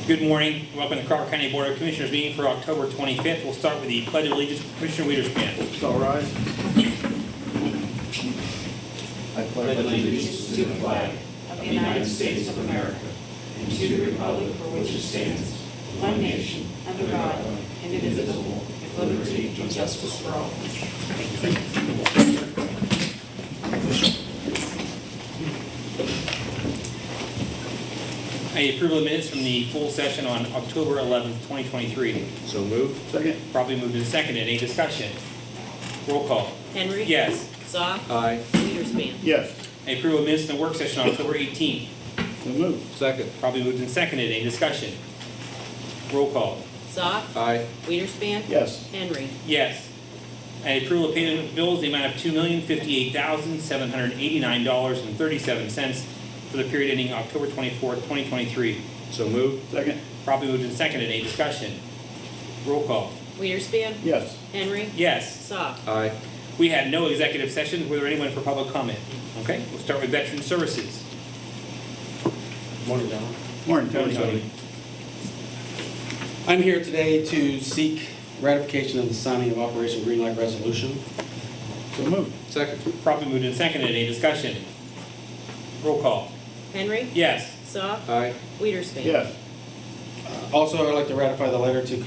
Good morning. Welcome to the Crawford County Board of Commissioners meeting for October 25th. We'll start with the Pledge of Allegiance. Commissioner Wiederspan. All rise. I pledge allegiance to the flag of the United States of America and to the republic for which it stands, one nation, under God, indivisible, with liberty and justice for all. Any approval of minutes from the full session on October 11th, 2023? So moved. Second. Probably moved and seconded. Any discussion? Roll call. Henry. Yes. Zoff. Aye. Wiederspan. Yes. Any approval of minutes from the work session on October 18th? So moved. Second. Probably moved and seconded. Any discussion? Roll call. Zoff. Aye. Wiederspan. Yes. Henry. Yes. Any approval of payment of bills in the amount of $2,058,789.37 for the period ending October 24th, 2023. So moved. Second. Probably moved and seconded. Any discussion? Roll call. Wiederspan. Yes. Henry. Yes. Zoff. Aye. We had no executive sessions. Were there anyone for public comment? Okay, we'll start with Veteran Services. Morning, John. Morning, Tony. Tony. I'm here today to seek ratification of the signing of Operation Greenlight Resolution. So moved. Second. Probably moved and seconded. Any discussion? Roll call. Henry. Yes. Zoff. Aye. Wiederspan. Yes. Also, I'd like to ratify the letter to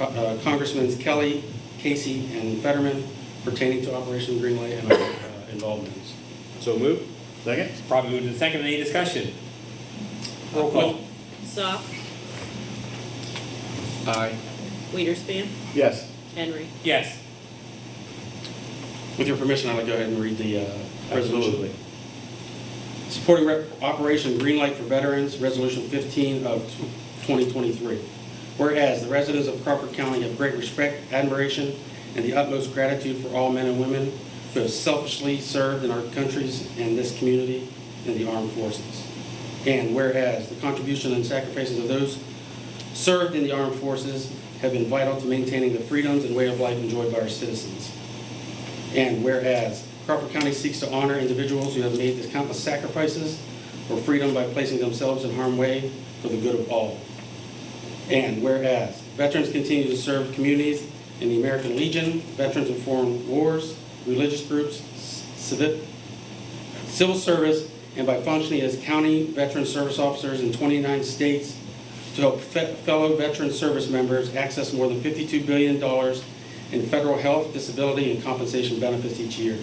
Congressmen Kelly, Casey, and Fetterman pertaining to Operation Greenlight and our involvements. So moved. Second. Probably moved and seconded. Any discussion? Roll call. Zoff. Aye. Wiederspan. Yes. Henry. Yes. With your permission, I'd like to go ahead and read the resolution. Absolutely. Supporting Operation Greenlight for Veterans, Resolution 15 of 2023. Whereas the residents of Crawford County have great respect, admiration, and the utmost gratitude for all men and women who have selfishly served in our countries and this community in the armed forces. And whereas the contribution and sacrifices of those served in the armed forces have been vital to maintaining the freedoms and way of life enjoyed by our citizens. And whereas Crawford County seeks to honor individuals who have made the countless sacrifices for freedom by placing themselves in harm's way for the good of all. And whereas veterans continue to serve communities in the American Legion, Veterans of Foreign Wars, religious groups, civil service, and by functioning as county veteran service officers in 29 states to help fellow veteran service members access more than $52 billion in federal health, disability, and compensation benefits each year.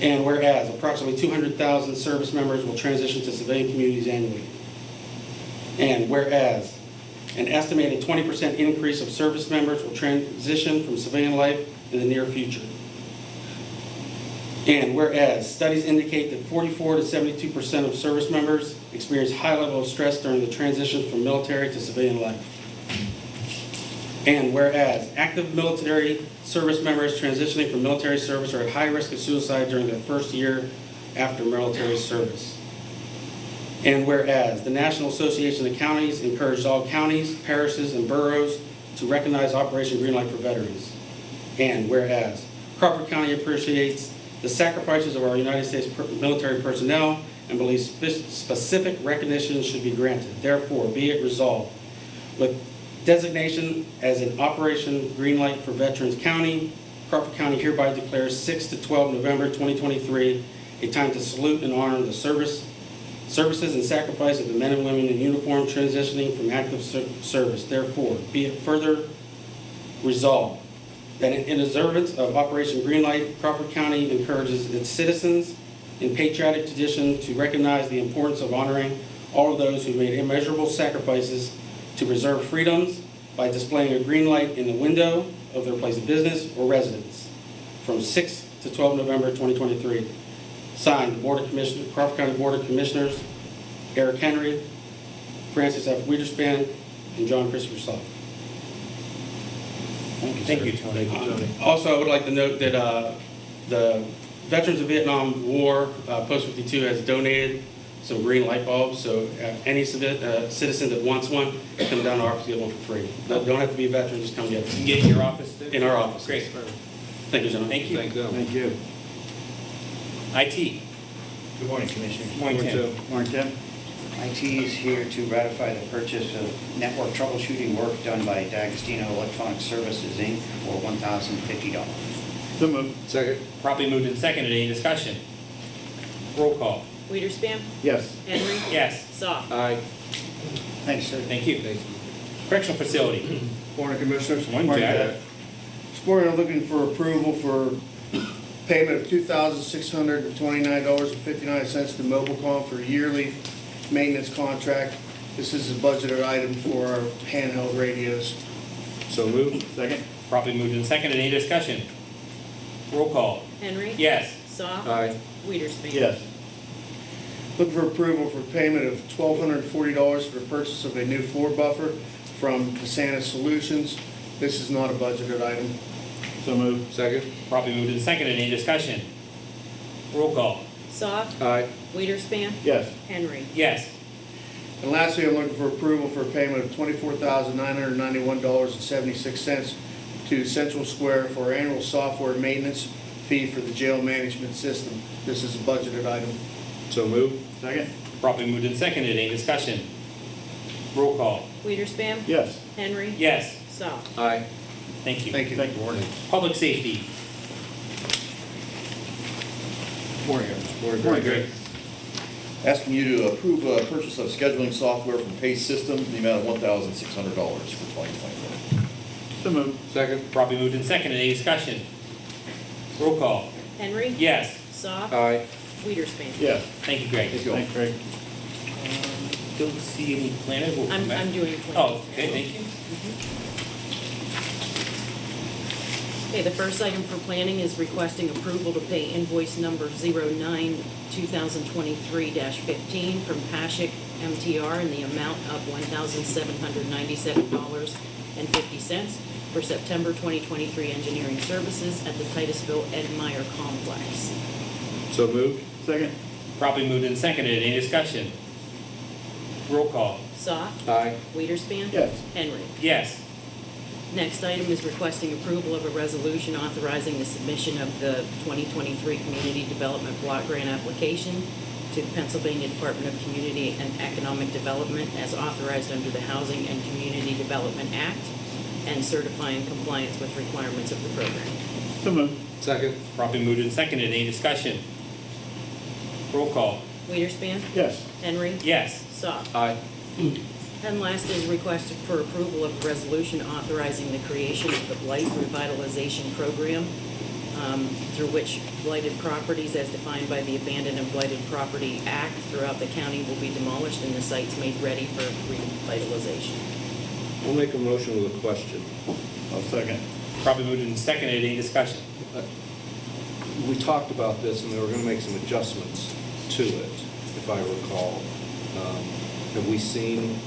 And whereas approximately 200,000 service members will transition to civilian communities annually. And whereas an estimated 20% increase of service members will transition from civilian life in the near future. And whereas studies indicate that 44 to 72% of service members experience high level of stress during the transition from military to civilian life. And whereas active military service members transitioning from military service are at high risk of suicide during their first year after military service. And whereas the National Association of Counties encouraged all counties, parishes, and boroughs to recognize Operation Greenlight for veterans. And whereas Crawford County appreciates the sacrifices of our United States military personnel and believes specific recognition should be granted. Therefore, be it resolved, with designation as an Operation Greenlight for Veterans County, Crawford County hereby declares 6 to 12 November 2023 a time to salute and honor the services and sacrifice of the men and women in uniform transitioning from active service. Therefore, be it further resolved that in observance of Operation Greenlight, Crawford County encourages its citizens in patriotic tradition to recognize the importance of honoring all of those who made immeasurable sacrifices to preserve freedoms by displaying a green light in the window of their place of business or residence from 6 to 12 November 2023. Signed, the Board of Commissioners, Crawford County Board of Commissioners, Eric Henry, Francis F. Wiederspan, and John Christopher Soft. Thank you, Tony. Also, I would like to note that the Veterans of Vietnam War, Post 52, has donated some green light bulbs, so any citizen that wants one, come down to our office and get one for free. Don't have to be a veteran, just come get it. You can get it in your office, too? In our office. Great. Thank you, gentlemen. Thank you. Thank you. IT. Good morning, Commissioner. Good morning, Tim. Morning, Tim. IT is here to ratify the purchase of network troubleshooting work done by D'Agostino Electronic Services, Inc. for $1,050. So moved. Second. Properly moved and seconded. Any discussion? Roll call. Weiderspan, Yes. Henry. Yes. Soft. Aye. Thanks, sir. Thank you. Correctional facility. Morning, Commissioners. Morning, Jack. This morning, I'm looking for approval for payment of $2,629.59 to Mobilecom for yearly maintenance contract. This is a budgeted item for our handheld radios. So moved. Second. Properly moved and seconded. Any discussion? Roll call. Henry. Yes. Soft. Aye. Weiderspan. Looking for approval for payment of $1,240 for the purchase of a new floor buffer from Casana Solutions. This is not a budgeted item. So moved. Second. Properly moved and seconded. Any discussion? Roll call. Soft. Aye. Weiderspan, Yes. Henry. Yes. And lastly, I'm looking for approval for a payment of $24,991.76 to Central Square for our annual software maintenance fee for the jail management system. This is a budgeted item. So moved. Second. Properly moved and seconded. Any discussion? Roll call. Weiderspan, Yes. Henry. Yes. Soft. Aye. Thank you. Thank you. Morning. Public safety. Morning. Morning, Greg. Asking you to approve a purchase of scheduling software from Pace Systems in the amount of $1,600 for 2024. So moved. Second. Properly moved and seconded. Any discussion? Roll call. Henry. Yes. Soft. Aye. Weiderspan. Yes. Thank you, Greg. Thank you all. Thanks, Craig. Don't see any planners. We'll come I'm back. doing the plan. Oh, okay, thank you. Okay, the first item for planning is requesting approval to pay invoice number 09-2023-15 from Pashik MTR in the amount of $1,797.50 for September 2023 engineering services at the Titusville Ed Meyer Complex. So moved. Second. Properly moved and seconded. Any discussion? Roll call. Soft. Aye. Weiderspan. Yes. Henry. Yes. Next item is requesting approval of a resolution authorizing the submission of the 2023 Community Development Block Grant application to the Pennsylvania Department of Community and Economic Development as authorized under the Housing and Community Development Act and certifying compliance with requirements of the program. So moved. Second. Properly moved and seconded. Any discussion? Roll call. Weiderspan. Yes. Henry. Yes. Soft. Aye. And last is requested for approval of a resolution authorizing the creation of the Blight Revitalization Program, through which blighted properties as defined by the Abandoned and Blighted Property Act throughout the county will be demolished and the sites made ready for revitalization. We'll make a motion with a question. I'll second. Properly moved and seconded. Any discussion? We talked about this and we were going to make some adjustments to it, if I recall. Have we seen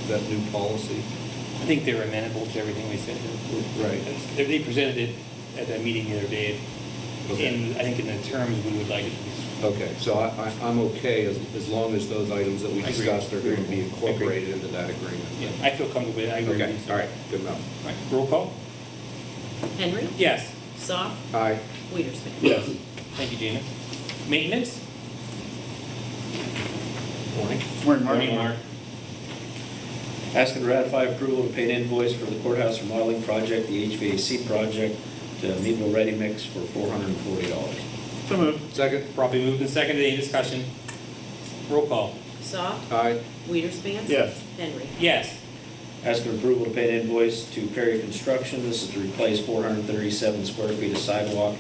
that new policy? I think they were amenable to everything we said. Right. They presented it at that meeting the other day. Okay. And I think in the terms we would like it to be. Okay, so I'm okay as long as those items that we I agree. discussed are going to be incorporated into that agreement. Yeah, I feel comfortable with it. I agree with Okay, you. all right, good enough. All right, roll call. Henry. Yes. Soft. Aye. Weiderspan. Yes. Thank you, Gina. Maintenance? Morning. Morning, Mark. Asking to ratify approval to pay an invoice for the courthouse remodeling project, the HVAC project, to Meadville Ready Mix for $440. So moved. Second. Properly moved and seconded. Any discussion? Roll call. Soft. Aye. Weiderspan. Yes. Henry. Yes. Asking approval to pay an invoice to Perry Construction. This is to replace 437 square feet of sidewalk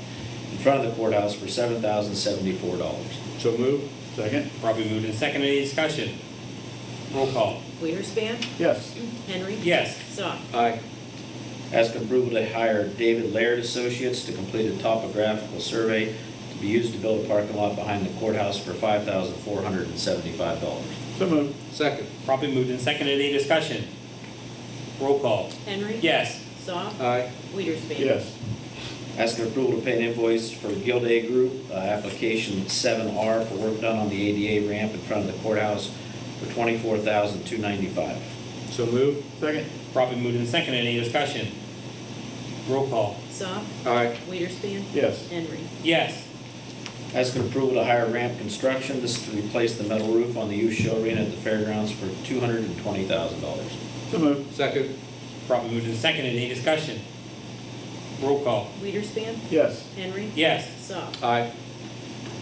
in front of the courthouse for $7,074. So moved. Second. Properly moved and seconded. Any discussion? Roll call. Weiderspan. Yes. Henry. Yes. Soft. Aye. Asking approval to hire David Laird Associates to complete a topographical survey to be used to build a parking lot behind the courthouse for $5,475. So moved. Second. Properly moved and seconded. Any discussion? Roll call. Henry. Yes. Soft. Aye. Weiderspan. Yes. Asking approval to pay an invoice for Gilday Group, application 7R for work done on the ADA ramp in front of the courthouse for $24,295. So moved. Second. Properly moved and seconded. Any discussion? Roll call. Soft. Aye. Weiderspan. Yes. Henry. Yes. Asking approval to hire Ramp Construction. This is to replace the metal roof on the youth show arena at the fairgrounds for $220,000. So moved. Second. Probably moved and seconded. Any discussion? Roll call. Weiderspan, Yes. Henry. Yes. Soft. Aye.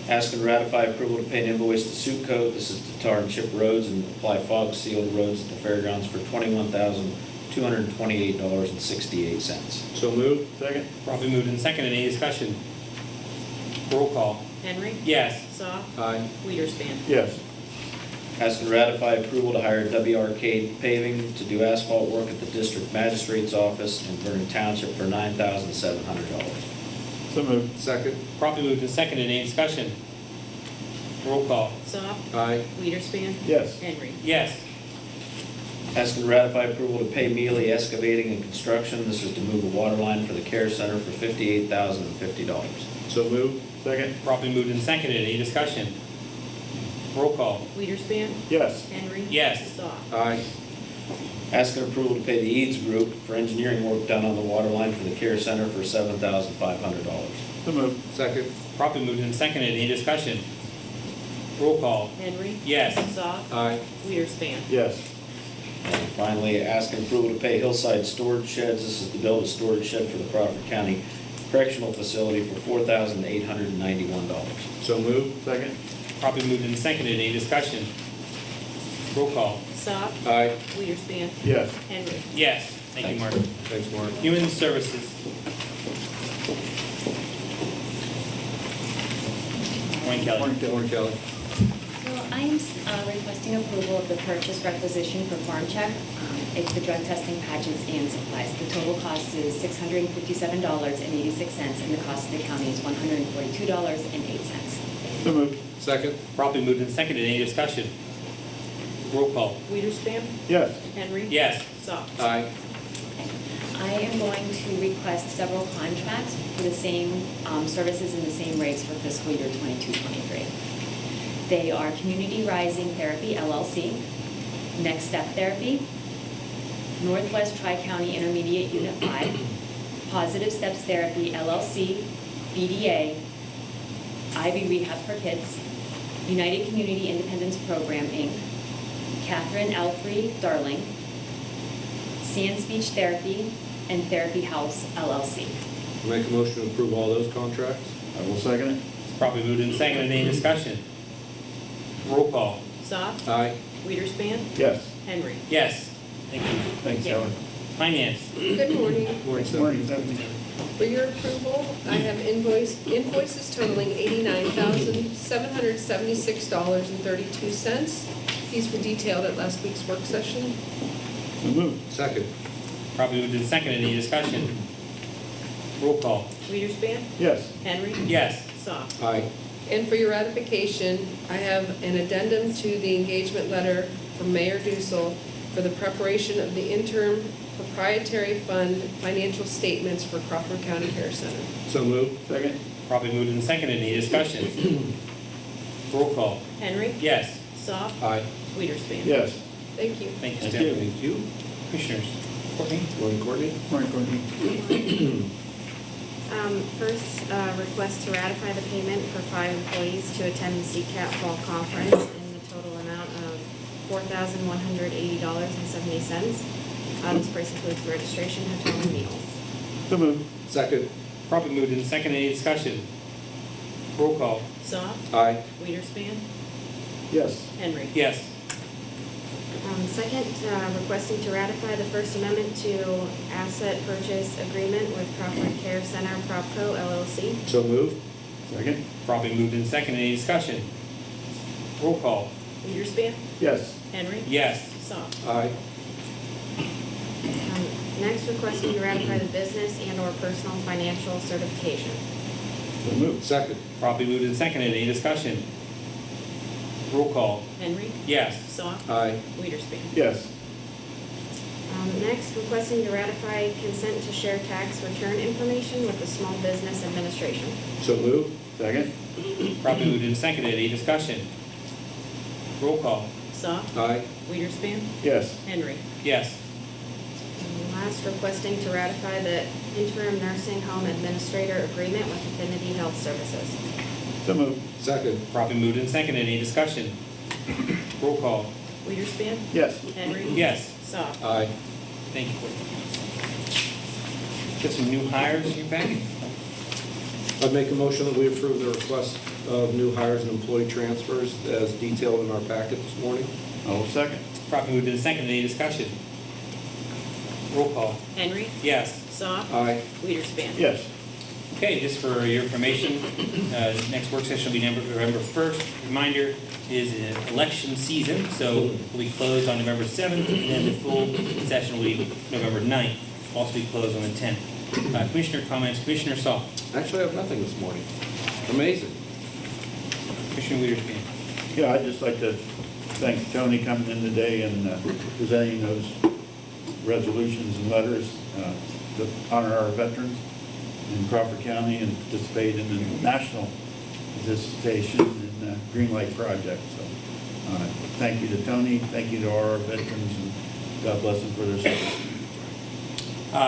Asking to ratify approval to pay an invoice to Suitco. This is to tar and chip roads and apply fog seal roads at the fairgrounds for $21,228.68. So moved. Second. Probably moved and seconded. Any discussion? Roll call. Henry. Yes. Soft. Aye. Weiderspan. Yes. Asking to ratify approval to hire W Arcade Paving to do asphalt work at the District Magistrate's Office in Vernon Township for $9,700. So moved. Second. Probably moved and seconded. Any discussion? Roll call. Soft. Aye. Weiderspan. Yes. Henry. Yes. Asking to ratify approval to pay Mealy Excavating and Construction. This is to move a water line for the Care Center for $58,050. So moved. Second. Probably moved and seconded. Any discussion? Roll call. Weiderspan. Yes. Henry. Yes. Soft. Aye. Asking approval to pay the Eads Group for engineering work done on the water line for the Care Center for $7,500. So moved. Second. Probably moved and seconded. Any discussion? Roll call. Henry. Yes. Soft. Aye. Weiderspan. Yes. And finally, asking approval to pay Hillside Storage Sheds. This is to build a storage shed for the Crawford County Correctional Facility for $4,891. So moved. Second. Probably moved and seconded. Any discussion? Roll call. Soft. Aye. Weiderspan. Yes. Henry. Yes. Thank you, Mark. Thanks, Mark. Human Services. Morning, Kelly. Morning, Kelly. So I am requesting approval of the purchase requisition for Farm Check. It's the drug testing patches and supplies. The total cost is $657.86, and the cost of the county is $142.08. So moved. Second. Probably moved and seconded. Any discussion? Roll call. Weiderspan. Yes. Henry. Yes. Soft. Aye. I am going to request several contracts for the same services and the same rates for fiscal year 22-23. They are Community Rising Therapy, LLC, Next Step Therapy, Northwest Tri-County Intermediate Unit 5, Positive Steps Therapy, LLC, BDA, Ivy Rehab for Kids, United Community Independence Program, Inc., Catherine Elfrey Darling, Sand Speech Therapy, and Therapy House, LLC. Make a motion to approve all those contracts? I will second it. Probably moved and seconded. Any discussion? Roll call. Soft. Aye. Weiderspan. Yes. Henry. Yes. Thank you. Thanks, Kelly. Finance. Good morning. Morning, Seth. Morning, Stephanie. For your approval, I have invoices totaling $89,776.32. These were detailed at last week's work session. So moved. Second. Probably moved and seconded. Any discussion? Roll call. Weiderspan. Yes. Henry. Yes. Soft. Aye. And for your ratification, I have an addendum to the engagement letter from Mayor Dussel for the preparation of the interim proprietary fund financial statements for Crawford County Care Center. So moved. Second. Probably moved and seconded. Any discussion? Roll call. Henry. Yes. Soft. Aye. Weiderspan. Yes. Thank you. Thank you, Thank Stephanie. you. Thank you. Commissioners. Courtney? Morning, Courtney. Morning, Courtney. First, request to ratify the payment for 5 employees to attend the CCAP Fall Conference in the total amount of $4,180.70. This price includes the registration, hotel, and meals. So moved. Second. Probably moved and seconded. Any discussion? Roll call. Soft. Aye. Weiderspan. Yes. Henry. Yes. Second, requesting to ratify the First Amendment to Asset Purchase Agreement with Crawford Care Center Propco LLC. So moved. Second. Probably moved and seconded. Any discussion? Roll call. Weiderspan. Yes. Henry. Yes. Soft. Aye. Next, requesting to ratify the business and/or personal financial certification. So moved. Second. Probably moved and seconded. Any discussion? Roll call. Henry. Yes. Soft. Aye. Weiderspan. Yes. Next, requesting to ratify consent to share tax return information with the Small Business Administration. So moved. Second. Probably moved and seconded. Any discussion? Roll call. Soft. Aye. Weiderspan. Yes. Henry. Yes. And last, requesting to ratify the interim nursing home administrator agreement with Affinity Health Services. So moved. Second. Properly moved and seconded. Any discussion? Roll call. Weiderspan? Yes. Henry? Yes. Soft? Aye. Thank you. Got some new hires in your packet? I'd make a motion that we approve the request of new hires and employee transfers as detailed in our packet this morning. I will second. Properly moved and seconded. Any discussion? Roll call. Henry? Yes. Soft? Aye. Weiderspan? Yes. Okay, just for your information, next work session will be November 1st. Reminder is election season, so we'll be closed on November 7th, and then the full session will be November 9th. Also be closed on the 10th. Commissioner comments, Commissioner Saul. Actually, I have nothing this morning. Amazing. Commissioner Weiderspan. Yeah, I'd just like to thank Tony coming in today and presenting those resolutions and letters to honor our veterans in Crawford County and participate in the national participation in the Green Light Project. So thank you to Tony, thank you to all our veterans, and God bless them for their service.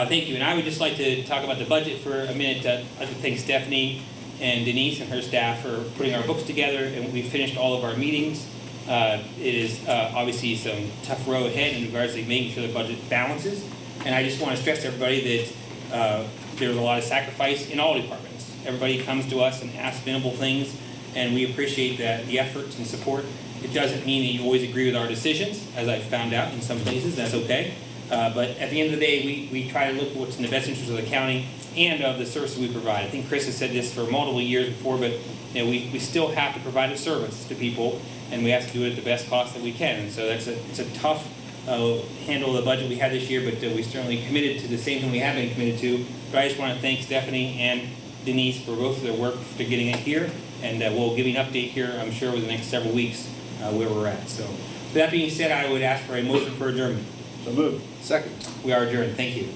Thank you, and I would just like to talk about the budget for a minute. I'd like to thank Stephanie and Denise and her staff for putting our books together, and we finished all of our meetings. It is obviously some tough road ahead in regards to making sure the budget balances, and I just want to stress to everybody that there's a lot of sacrifice in all departments. Everybody comes to us and asks minimal things, and we appreciate the efforts and support. It doesn't mean that you always agree with our decisions, as I found out in some places. That's okay. But at the end of the day, we try to look at what's in the best interest of the county and of the services we provide. I think Chris has said this for multiple years before, but we still have to provide a service to people, and we have to do it at the best cost that we can. And so it's a tough handle of the budget we had this year, but we certainly committed to the same thing we have been committed to. But I just want to thank Stephanie and Denise for both of their work for getting it here, and we'll give you an update here, I'm sure, over the next several weeks where we're at. So with that being said, I would ask for a motion for adjournment. So moved. Second. We are adjourned. Thank you.